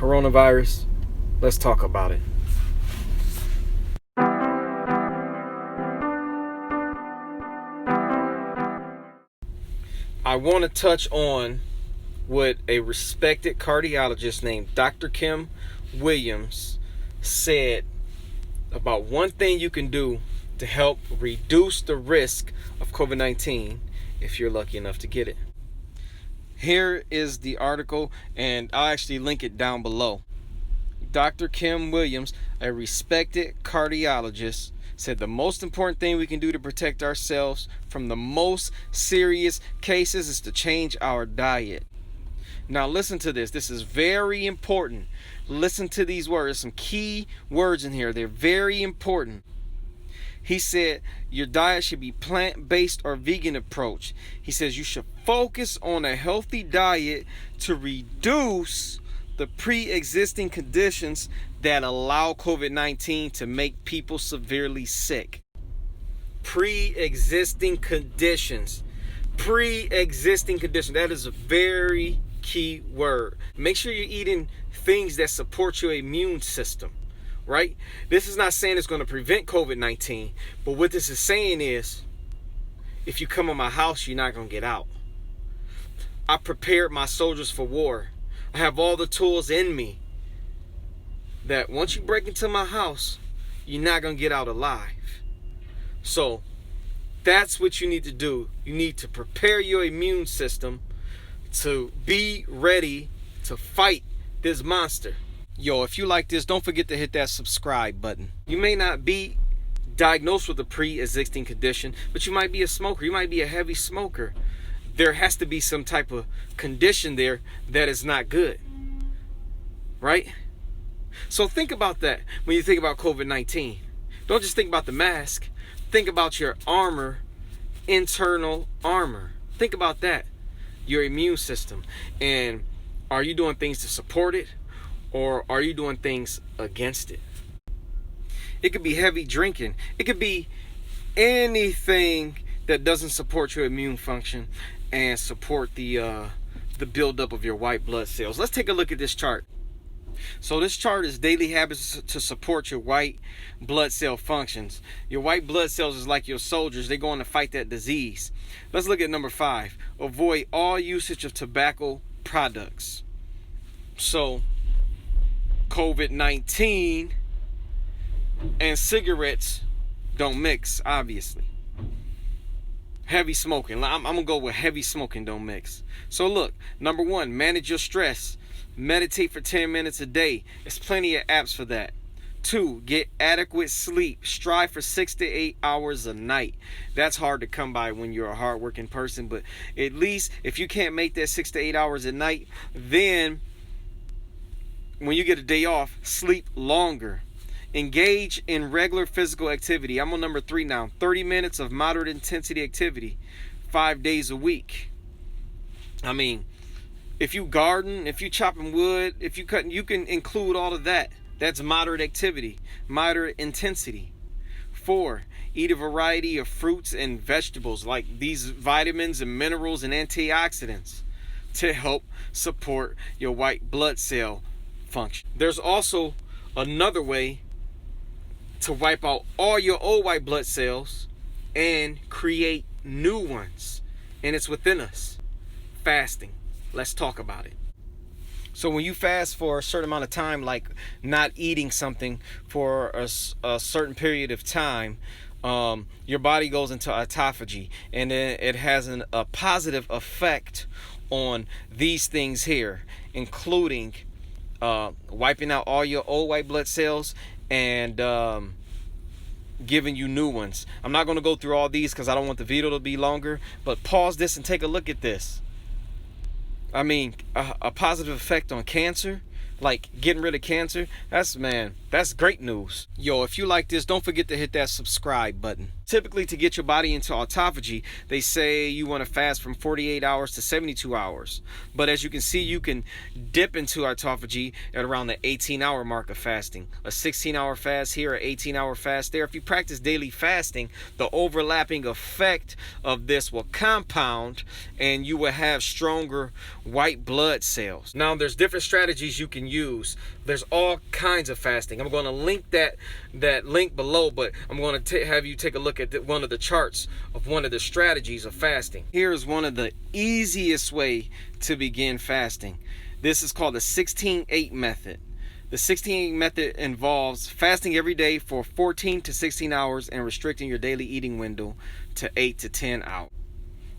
coronavirus. Let's talk about it. I want to touch on what a respected cardiologist named Dr. Kim Williams said about one thing you can do to help reduce the risk of COVID-19 if you're lucky enough to get it. Here is the article, and I'll actually link it down below. Dr. Kim Williams, a respected cardiologist, said the most important thing we can do to protect ourselves from the most serious cases is to change our diet. Now listen to this. This is very important. Listen to these words. Some key words in here. They're very important. He said your diet should be plant-based or vegan approach. He says you should focus on a healthy diet to reduce the pre-existing conditions that allow COVID-19 to make people severely sick. Pre-existing conditions. Pre-existing conditions. That is a very key word. Make sure you're eating things that support your immune system. Right? This is not saying it's going to prevent COVID-19, but what this is saying is if you come in my house, you're not going to get out. I prepared my soldiers for war. I have all the tools in me that once you break into my house, you're not going to get out alive. So that's what you need to do. You need to prepare your immune system to be ready to fight this monster. Yo, if you like this, don't forget to hit that subscribe button. You may not be diagnosed with a pre-existing condition, but you might be a smoker. You might be a heavy smoker. There has to be some type of condition there that is not good, right? So think about that when you think about COVID-19. Don't just think about the mask. Think about your armor, internal armor. Think about that, your immune system. And are you doing things to support it? Or are you doing things against it? It could be heavy drinking. It could be anything that doesn't support your immune function and support the buildup of your white blood cells. Let's take a look at this chart. So this chart is daily habits to support your white blood cell functions. Your white blood cells is like your soldiers. They're going to fight that disease. Let's look at number 5. Avoid all usage of tobacco products. So COVID-19 and cigarettes don't mix, obviously. Heavy smoking. I'm gonna go with heavy smoking don't mix. So look, number 1, manage your stress. Meditate for 10 minutes a day. There's plenty of apps for that. 2, get adequate sleep. Strive for 6 to 8 hours a night. That's hard to come by when you're a hardworking person, but at least if you can't make that 6 to 8 hours a night, then when you get a day off, sleep longer. Engage in regular physical activity. I'm on number 3 now. 30 minutes of moderate intensity activity, 5 days a week. I mean, if you garden, if you chopping wood, if you cutting, you can include all of that. That's moderate activity, moderate intensity. 4, eat a variety of fruits and vegetables like these vitamins and minerals and antioxidants to help support your white blood cell function. There's also another way to wipe out all your old white blood cells and create new ones, and it's within us. Fasting. Let's talk about it. So when you fast for a certain amount of time, like not eating something for a certain period of time, your body goes into autophagy, and then it has a positive effect on these things here, including wiping out all your old white blood cells and giving you new ones. I'm not going to go through all these because I don't want the video to be longer, but pause this and take a look at this. I mean, a positive effect on cancer, like getting rid of cancer, that's great news. Yo, if you like this, don't forget to hit that subscribe button. Typically, to get your body into autophagy, they say you want to fast from 48 hours to 72 hours. But as you can see, you can dip into autophagy at around the 18-hour mark of fasting. A 16-hour fast here, an 18-hour fast there. If you practice daily fasting, the overlapping effect of this will compound and you will have stronger white blood cells. Now, there's different strategies you can use. There's all kinds of fasting. I'm going to link that link below, but I'm going to have you take a look at one of the charts of one of the strategies of fasting. Here's one of the easiest way to begin fasting. This is called the 16-8 method. The 16-8 method involves fasting every day for 14 to 16 hours and restricting your daily eating window to 8 to 10 hours.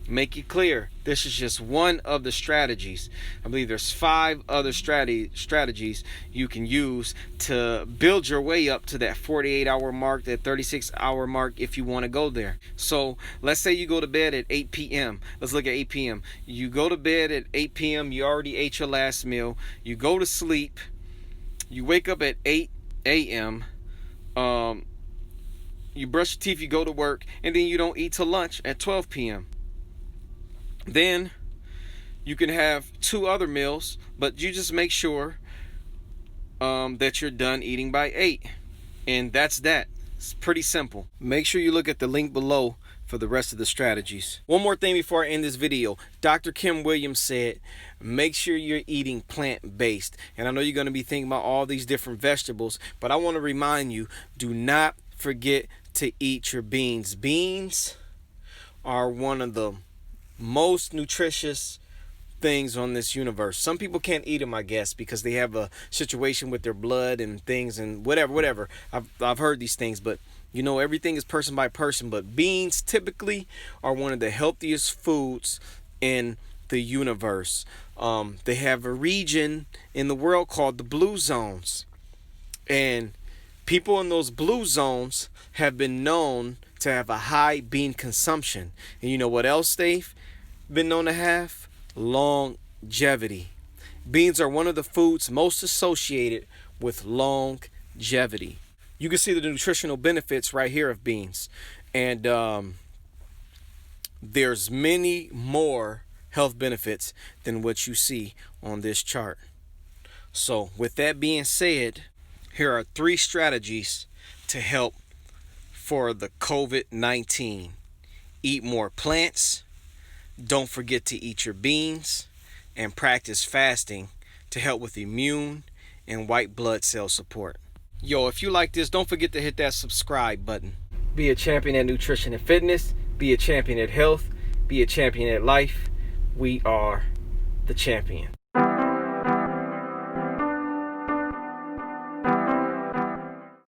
Make it clear, this is just one of the strategies. I believe there's 5 other strategies you can use to build your way up to that 48-hour mark, that 36-hour mark, if you want to go there. So let's say you go to bed at 8 p.m. Let's look at 8 p.m. You go to bed at 8 p.m. You already ate your last meal. You go to sleep. You wake up at 8 a.m. You brush your teeth, you go to work, and then you don't eat till lunch at 12 p.m. Then you can have 2 other meals, but you just make sure that you're done eating by 8. And that's that. It's pretty simple. Make sure you look at the link below for the rest of the strategies. One more thing before I end this video. Dr. Kim Williams said, make sure you're eating plant-based. And I know you're going to be thinking about all these different vegetables, but I want to remind you, do not forget to eat your beans. Beans are one of the most nutritious things on this universe. Some people can't eat them, I guess, because they have a situation with their blood and things and whatever. I've heard these things, but you know, everything is person by person. But beans typically are one of the healthiest foods in the universe. They have a region in the world called the blue zones, and people in those blue zones have been known to have a high bean consumption. And you know what else they've been known to have? Longevity. Beans are one of the foods most associated with longevity. You can see the nutritional benefits right here of beans. And there's many more health benefits than what you see on this chart. So with that being said, here are 3 strategies to help for the COVID-19. Eat more plants. Don't forget to eat your beans. And practice fasting to help with immune and white blood cell support. Yo, if you like this, don't forget to hit that subscribe button. Be a champion at nutrition and fitness. Be a champion at health. Be a champion at life. We are the champion.